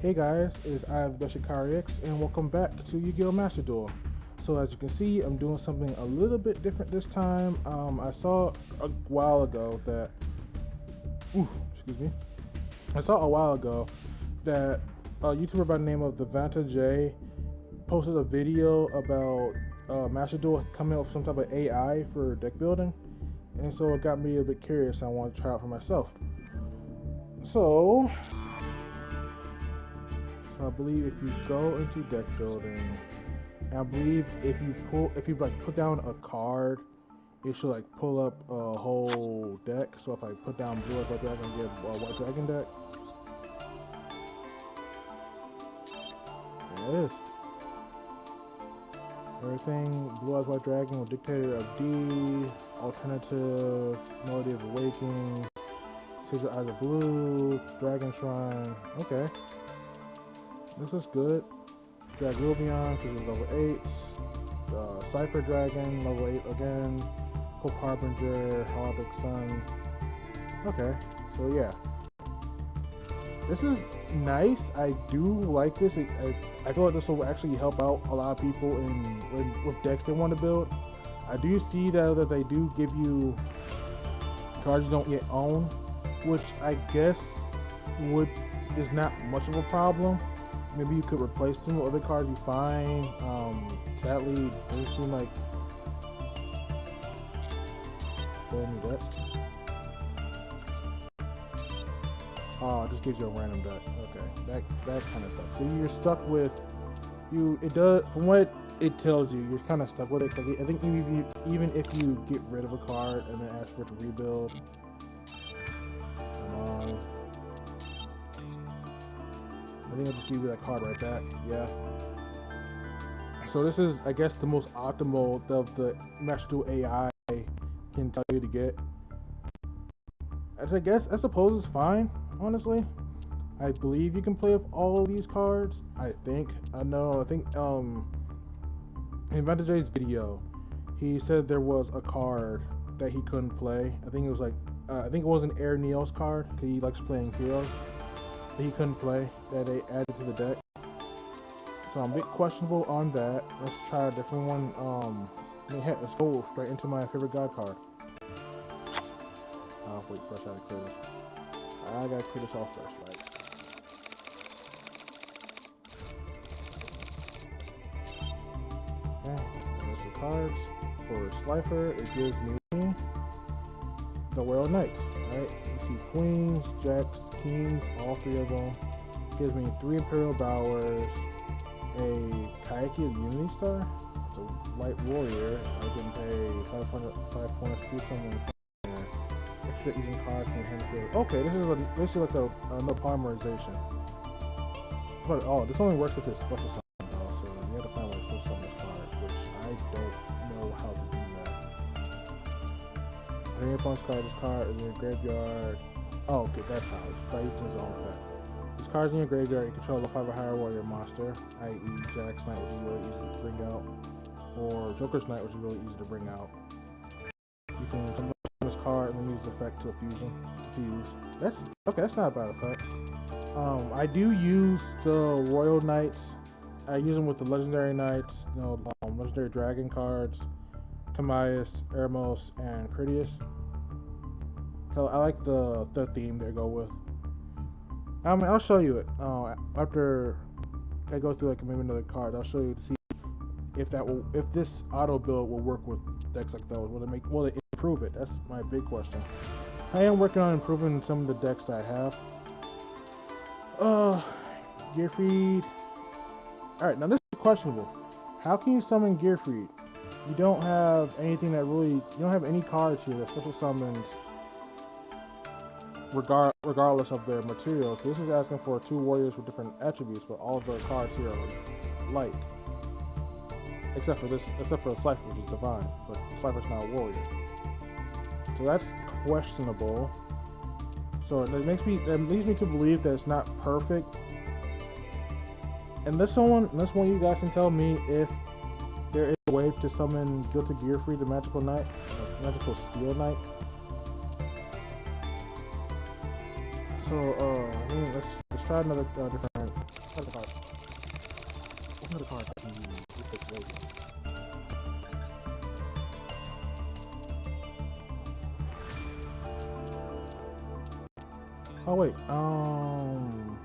Hey guys, it's I have X and welcome back to Yu-Gi-Oh! Master Duel. So as you can see, I'm doing something a little bit different this time. I saw a while ago that, excuse me, I saw a while ago that a YouTuber by the name of the Vanta J posted a video about Master Duel coming up with some type of AI for deck building, and so it got me a bit curious. I want to try it for myself. So I believe if you go into deck building, and I believe if you put down a card, it should like pull up a whole deck. So if I put down blue as white dragon, I get a white dragon deck. There it is. Everything blue as white dragon with Dictator of D, alternative, Melody of Awakening, Six Eyes of Blue, Dragon Shrine. Okay. This is good. Dragovion, because it's level 8. Cypher Dragon, level 8 again. Hope Harbinger, Heraldic Sun. Okay, so yeah. This is nice. I do like this. I feel like this will actually help out a lot of people with decks they want to build. I do see that they do give you cards you don't yet own, which I guess is not much of a problem. Maybe you could replace them with other cards you find. Sadly, it doesn't seem like that. Oh, it just gives you a random deck. Okay, that kind of sucks. So you're stuck with you. It does, from what it tells you, you're kind of stuck with it. Cause I think even if you get rid of a card and then ask for it to rebuild, come on. I think I'll just give you that card right back. Yeah. So this is, I guess, the most optimal of the Master Duel AI can tell you to get. I suppose it's fine, honestly. I believe you can play with all of these cards. I think in Vanta J's video, he said there was a card that he couldn't play. I think it was like, I think it was an Air Neos card, because he likes playing heroes. He couldn't play, that they added to the deck. So I'm a bit questionable on that. Let's try a different one. Let's go straight into my favorite god card. Oh wait, first I gotta clear this. I gotta clear this off first, right? Okay, there's the cards. For Slifer, it gives me the Royal Knights, right? You see queens, jacks, kings, all three of them. Gives me 3 Imperial Bowers, a Kaiki of Unity Star, it's a white warrior. I can pay 5 points to do something there. Extra using cards from hand to field. Okay, this is like a no polymerization. But this only works with his special summon though, so you have to find a way to push summon this card, which I don't know how to do that. Bring your opponent's card, this card is in your graveyard. Oh, okay, that's how it's by using his own effect. These cards in your graveyard, you control a 5 or higher warrior monster, i.e. Jack's Knight, which is really easy to bring out, or Joker's Knight, which is really easy to bring out. You can convert this card and then use the effect to fuse. That's not a bad effect. I do use the Royal Knights. I use them with the Legendary Knights, Legendary Dragon cards, Timaeus, Eremos, and Critias. So I like the theme they go with. I'll show you it after I go through like maybe another card. I'll show you to see if this auto build will work with decks like those. Will it improve it? That's my big question. I am working on improving some of the decks that I have. Gearfried. All right, now this is questionable. How can you summon Gearfried? You don't have anything you don't have any cards here that special summons regardless of their materials. This is asking for 2 warriors with different attributes, but all of the cards here are light. Except for the Slifer, which is divine, but Slifer's not a warrior. So that's questionable. So that leads me to believe that it's not perfect. Unless one of you guys can tell me if there is a way to summon Gilted Gearfried, the Magical Knight, Magical Steel Knight. So let's try another different another card I can use. This takes later. Oh wait, I'm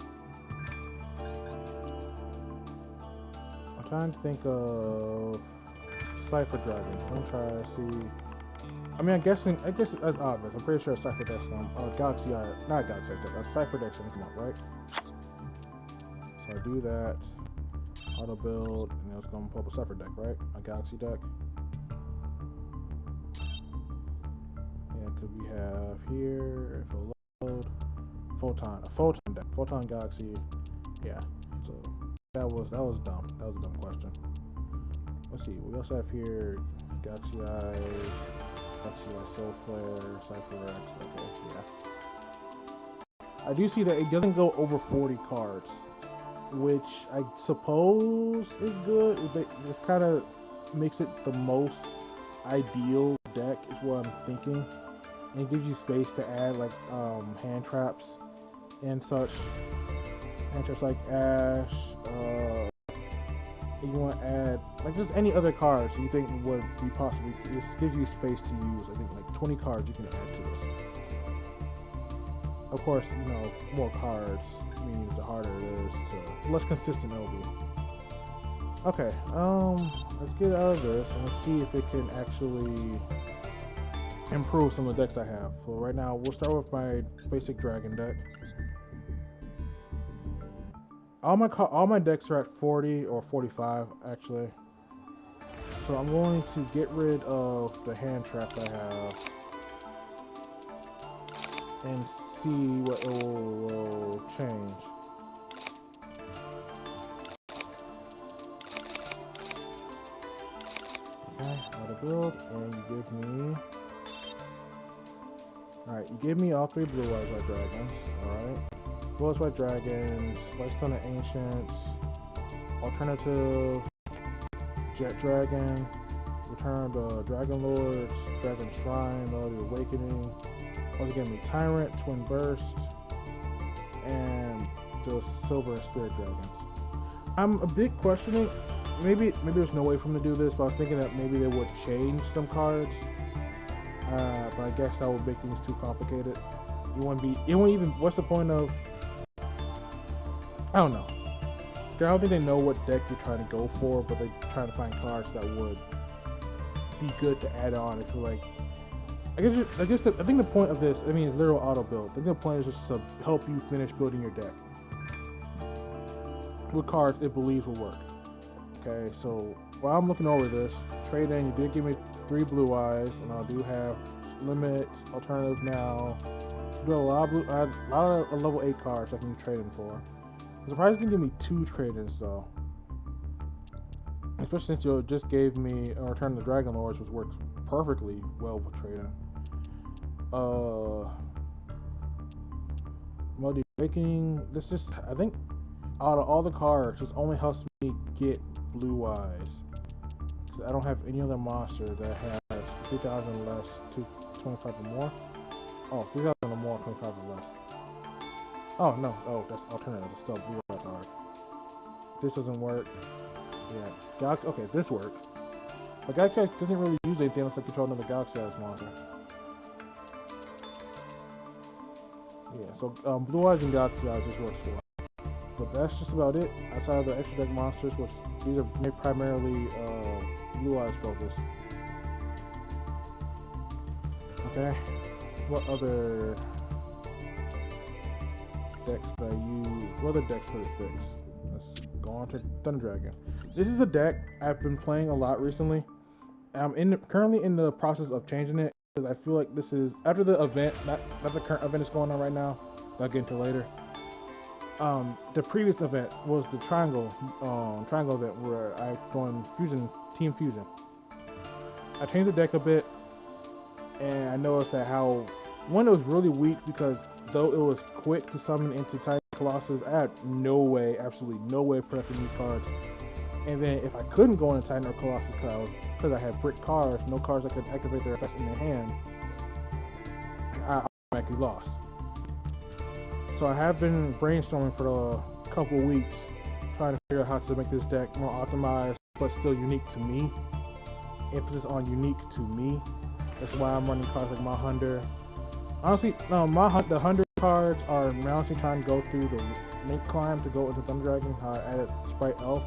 trying to think of Cypher Dragon. I'm gonna try to see. I mean, I guess that's obvious. I'm pretty sure Cypher Dex Galaxy not Galaxy Dex, Cypher Dex gonna come up, right? So I do that, auto build, and it's gonna pull up a Cypher deck, right? A Galaxy deck. Yeah, because we have here, if it'll load, a Photon deck, Photon Galaxy. Yeah, so that was dumb. That was a dumb question. Let's see. We also have here Galaxy Eyes, Galaxy Eye Soul Flare, Cypher Rex. Okay, yeah. I do see that it doesn't go over 40 cards, which I suppose is good. It kind of makes it the most ideal deck, is what I'm thinking. And it gives you space to add like hand traps and such. Hand traps like Ash. You want to add like just any other cards you think would be possibly. This gives you space to use. I think like 20 cards you can add to this. Of course, you know, more cards means the harder it is to, the less consistent it'll be. Okay, let's get out of this and let's see if it can actually improve some of the decks I have. So right now, we'll start with my basic dragon deck. All my decks are at 40 or 45 actually. So I'm going to get rid of the hand traps I have and see what it will change. Okay, auto build, and you give me. Alright, you gave me all 3 blue eyes white dragons. Alright. Blue eyes white dragons, white stone of ancients, alternative jet dragon, return the dragon lords, dragon shrine, melody awakening. Also gave me Tyrant, Twin Burst, and the Silver and Spirit Dragons. I'm a bit questioning, maybe there's no way for them to do this, but I was thinking that maybe they would change some cards. But I guess that would make things too complicated. It won't even, what's the point of, I don't know. I don't think they know what deck you're trying to go for, but they're trying to find cards that would be good to add on. If you're like, I think the point of this, I mean, it's literal auto build. I think the point is just to help you finish building your deck with cards it believes will work. Okay, so while I'm looking over this, trade in, you did give me 3 blue eyes, and I do have limit, alternative now. Do a lot of level 8 cards I can trade in for. I'm surprised you didn't give me 2 trade-ins though. Especially since you just gave me a Return of the Dragon Lords, which works perfectly well with trade-in. Melody Awakening, this just, I think out of all the cards, this only helps me get blue eyes. So I don't have any other monster that has 3,000 less to 25 or more. Oh, 3,000 or more, 25 or less. Oh no, oh, that's alternative, it's still blue eye card. This doesn't work. Yeah, okay, this works. But Galaxy Eyes doesn't really use anything unless I control another Galaxy Eyes monster. Yeah, so Blue Eyes and Galaxy Eyes just works for. But that's just about it. Outside of the extra deck monsters, which these are primarily Blue Eyes focused. Okay. What other decks that I use? What other decks for the 6? Let's go on to Thunder Dragon. This is a deck I've been playing a lot recently. I'm currently in the process of changing it because I feel like this is after the event, not the current event that's going on right now. I'll get into later. The previous event was the triangle event where I joined Team Fusion. I changed the deck a bit, and I noticed that how one, it was really weak because though it was quick to summon into Titan Colossus, I had no way, absolutely no way of protecting these cards. And then if I couldn't go into Titan or Colossus because I had brick cards, no cards that could activate their effects in their hand, I automatically lost. So I have been brainstorming for a couple weeks, trying to figure out how to make this deck more optimized, but still unique to me. Emphasis on unique to me. That's why I'm running cards like my Hunter. Honestly, no, the 100 cards are honestly trying to go through the link climb to go into Thunder Dragon. How I added Sprite Elf,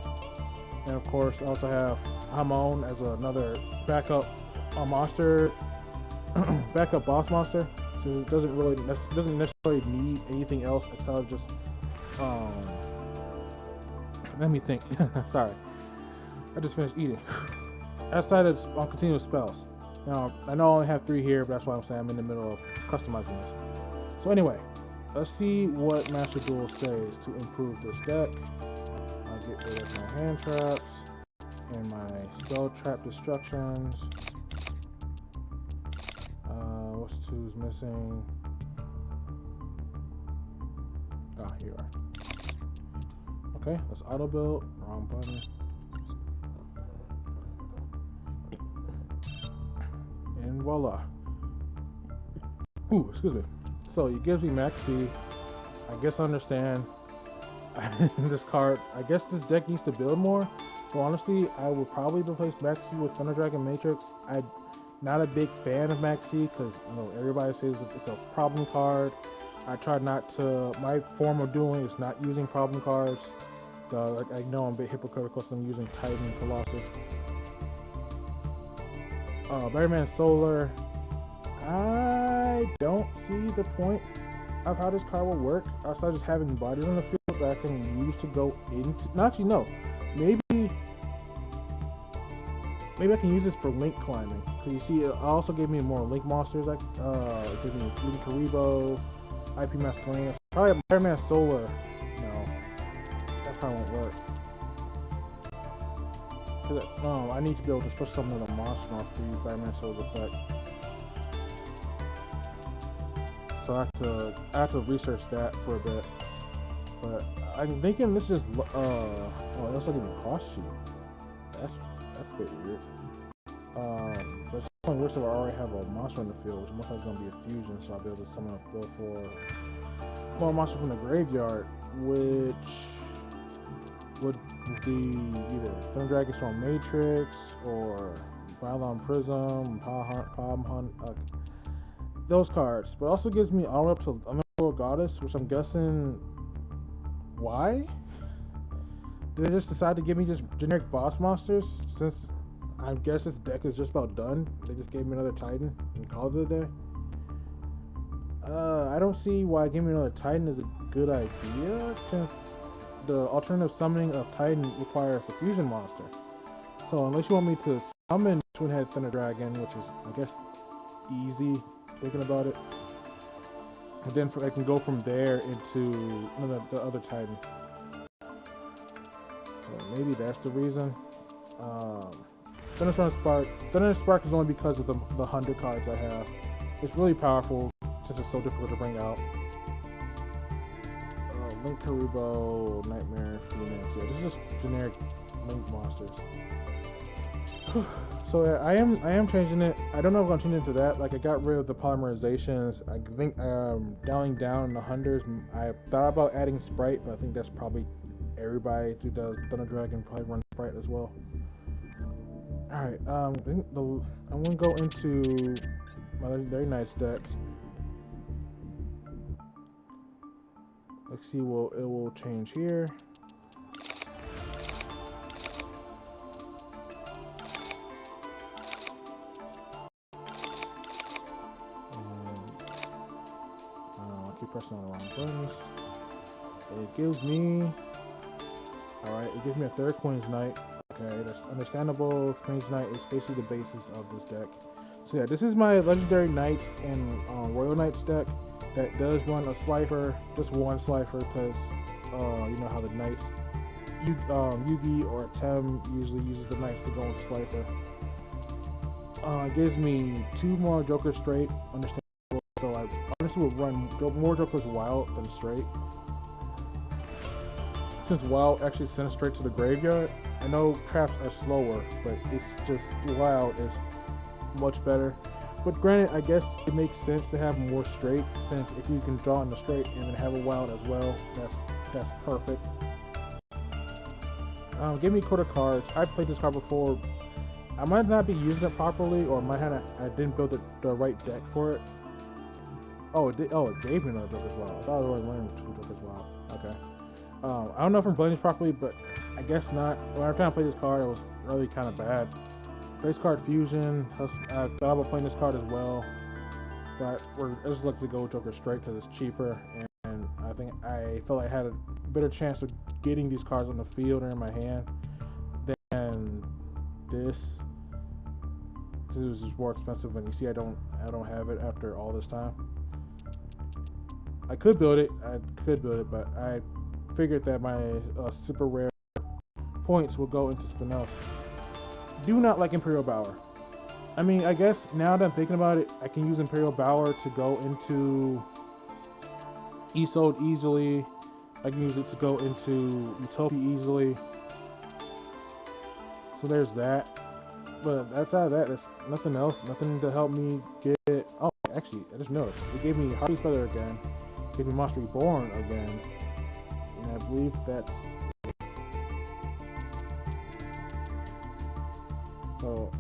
and of course I also have Hamon as another backup monster, backup boss monster. So it doesn't necessarily need anything else outside of just let me think. Sorry, I just finished eating. Outside of continuous spells. Now I know I only have 3 here, but that's why I'm saying I'm in the middle of customizing this. So anyway, let's see what Master Duel says to improve this deck. I'll get rid of my hand traps and my spell trap destructions. What's 2's missing? Ah, here you are. Okay, let's auto build. Wrong button. And voila. Ooh, excuse me. So it gives me Max C. I guess I understand this card. I guess this deck needs to build more. But honestly, I would probably replace Max C with Thunder Dragon Matrix. I'm not a big fan of Max C because everybody says it's a problem card. I try not to. My form of dueling is not using problem cards. I know I'm a bit hypocritical, so I'm using Titan and Colossus. Batman Solar. I don't see the point of how this card will work outside just having bodies on the field that I can use to go into. Not actually, no. Maybe I can use this for link climbing. Cause you see, it also gave me more link monsters. Like it gave me Link Karibo, IP Masquerade. Probably Batman Solar. No, that probably won't work. I need to be able to push some of the monster off to use Batman Soul's effect. So I have to research that for a bit. But I'm thinking this is oh, it also gives me cross sheet. That's a bit weird. But it's only worse if I already have a monster in the field, which most likely gonna be a fusion, so I'll be able to summon a field for more monsters from the graveyard, which would be either Thunder Dragon Storm Matrix or Bylon Prism, Palm Hunt, those cards. But it also gives me all up to Underworld Goddess, which I'm guessing why? Did they just decide to give me just generic boss monsters since I guess this deck is just about done? They just gave me another Titan and called it a day. I don't see why giving me another Titan is a good idea, since the alternative summoning of Titan requires a fusion monster. So unless you want me to summon Twin-Head Thunder Dragon, which is, I guess, easy, thinking about it, and then I can go from there into the other Titan. So maybe that's the reason. Thunderstorm Spark. Thunder Spark is only because of the 100 cards I have. It's really powerful since it's so difficult to bring out. Link Karibo, Nightmare, Phoenix. Yeah, this is just generic Link monsters. So yeah, I am changing it. I don't know if I'm changing into that. Like I got rid of the polymerizations. I think dialing down in the hundreds. I thought about adding Sprite, but I think that's probably everybody who does Thunder Dragon probably runs Sprite as well. All right. I think I'm gonna go into my Legendary Knights deck. Let's see. It will change here. Pressing on the wrong buttons. It gives me, alright, it gives me a third Queen's Knight. Okay, that's understandable. Queen's Knight is basically the basis of this deck. So yeah, this is my Legendary Knights and Royal Knights deck that does run a Slifer, just one Slifer, because you know how the Knights, Yugi or Tem usually uses the Knights to go into Slifer. It gives me 2 more Joker straight, understandable. So I honestly would run more Jokers Wild than straight. Since Wild actually sends straight to the graveyard. I know traps are slower, but it's just Wild is much better. But granted, I guess it makes sense to have more straight, since if you can draw in the straight and then have a Wild as well, that's perfect. Give me quarter cards. I played this card before. I might not be using it properly, or I didn't build the right deck for it. Oh, it did. Oh, it gave me another deck as well. I thought I was running two decks as well. Okay. I don't know if I'm playing this properly, but I guess not. When I was trying to play this card, it was really kind of bad. Base card fusion. I thought about playing this card as well, but I just looked to go Joker straight because it's cheaper, and I think I felt like I had a better chance of getting these cards on the field or in my hand than this. This is more expensive, and you see I don't have it after all this time. I could build it, but I figured that my super rare points will go into something else. Do not like Imperial Bower. I mean, I guess now that I'm thinking about it, I can use Imperial Bower to go into Isolde easily. I can use it to go into Utopia easily. So there's that. But outside of that, there's nothing else. Nothing to help me get. Oh, actually, I just noticed. It gave me Harpy's Feather again. It gave me Monster Reborn again. And I believe that's it. So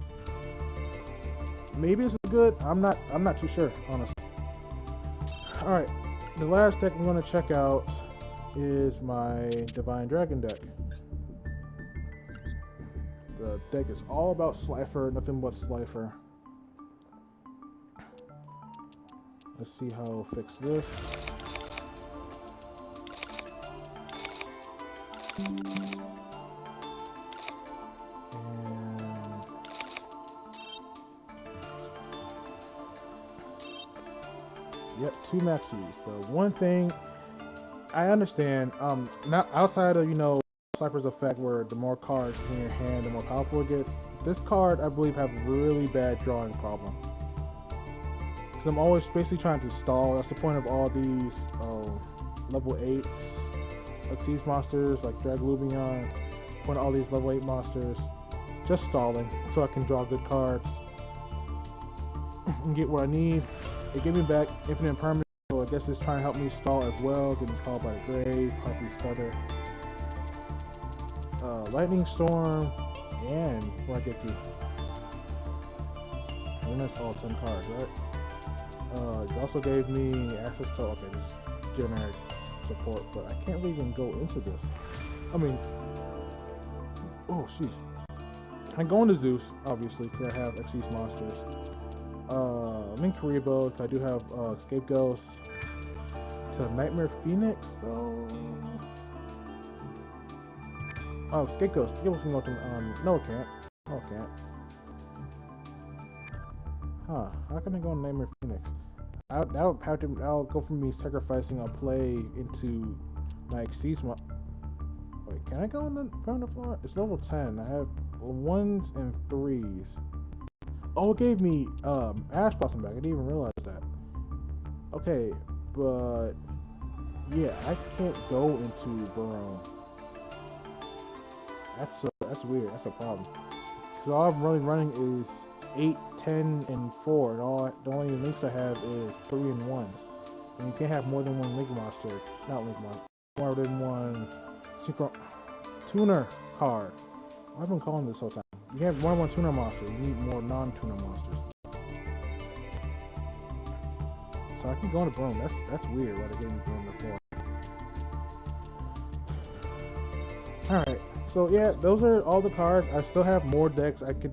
maybe this is good. I'm not too sure, honestly. Alright. The last deck I'm gonna check out is my Divine Dragon deck. The deck is all about Slifer, nothing but Slifer. Let's see how I'll fix this. And yep, 2 maxis. The one thing I understand, not outside of Slifer's effect where the more cards in your hand, the more powerful it gets. This card, I believe, have a really bad drawing problem. Because I'm always basically trying to stall. That's the point of all these level 8 Xyz monsters like Draglubion. Point of all these level 8 monsters. Just stalling so I can draw good cards and get what I need. It gave me back Infinite Impermanence, so I guess it's trying to help me stall as well. Getting called by the Grave, Harpy's Feather. Lightning Storm, and what I get you? And that's all 10 cards, right? It also gave me access to this generic support, but I can't really even go into this. I mean, oh jeez. I go into Zeus, obviously, because I have Xyz monsters. I'm in Karibo, because I do have Scapegoats. To Nightmare Phoenix, though. Oh, Scapegoats. Scapegoats can go to, no it can't. No it can't. Huh, how can I go on Nightmare Phoenix? I'll go from me sacrificing a play into my Xyz Wait, can I go on the permanent floor? It's level 10. I have 1s and 3s. Oh, it gave me Ash Blossom back. I didn't even realize that. Okay, but yeah, I can't go into Barone. That's weird. That's a problem. Because all I'm really running is 8, 10, and 4, and the only links I have is 3 and 1s. And you can't have more than one link monster. Not link monster. More than one synchro tuner card. I've been calling this whole time. You have more than one tuner monster. You need more non-tuner monsters. So I keep going to Broom. That's weird. Why they gave me Broom before. Alright, so yeah, those are all the cards. I still have more decks. I can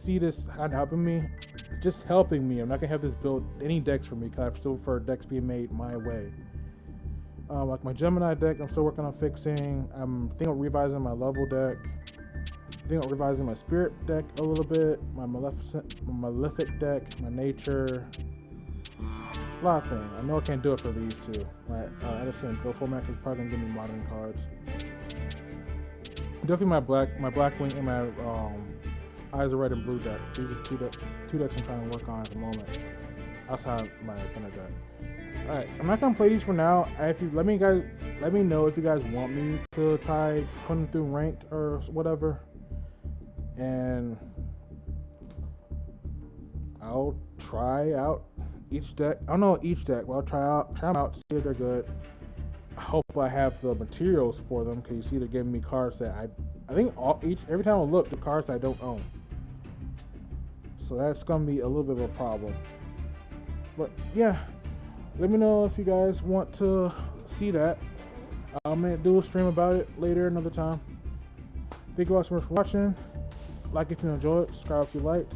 see this helping me. It's just helping me. I'm not gonna have this build any decks for me because I still prefer decks being made my way. Like my Gemini deck, I'm still working on fixing. I'm thinking of revising my level deck. Thinking of revising my Spirit deck a little bit. My Malefic deck, my Nature. A lot of things. I know I can't do it for these two. My Edison Go Full Max is probably gonna give me modern cards. Definitely my Blackwing and my Eyes of Red and Blue deck. These are two decks I'm trying to work on at the moment. Outside my Thunder deck. Alright, I'm not gonna play these for now. If you let me know if you guys want me to try putting through ranked or whatever. And I'll try out each deck. I don't know each deck, but I'll try them out, see if they're good. hopefully I have the materials for them, because you see they're giving me cards that I think every time I look, the cards I don't own. So that's gonna be a little bit of a problem. But yeah, let me know if you guys want to see that. I'm gonna do a stream about it later another time. Thank you all so much for watching. Like if you enjoyed, subscribe if you liked.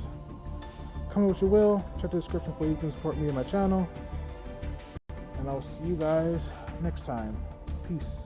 Comment what you will. Check the description for you can support me and my channel. And I'll see you guys next time. Peace.